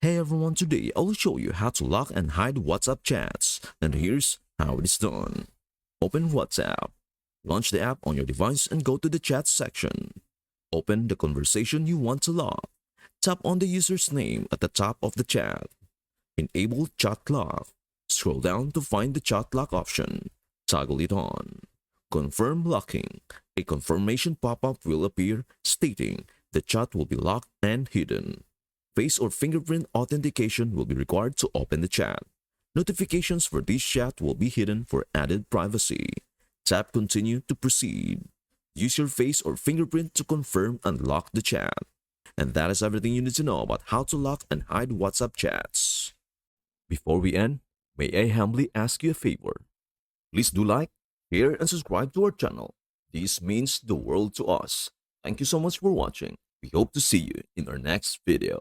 Hey everyone, today I'll show you how to lock and hide WhatsApp chats. And here's how it is done. Open WhatsApp. Launch the app on your device and go to the chat section. Open the conversation you want to lock. Tap on the user's name at the top of the chat. Enable chat lock. Scroll down to find the chat lock option. Toggle it on. Confirm locking. A confirmation pop-up will appear stating the chat will be locked and hidden. Face or fingerprint authentication will be required to open the chat. Notifications for this chat will be hidden for added privacy. Tap Continue to proceed. Use your face or fingerprint to confirm and lock the chat. And that is everything you need to know about how to lock and hide WhatsApp chats. Before we end, may I humbly ask you a favor? Please do like, share, and subscribe to our channel. This means the world to us. Thank you so much for watching. We hope to see you in our next video.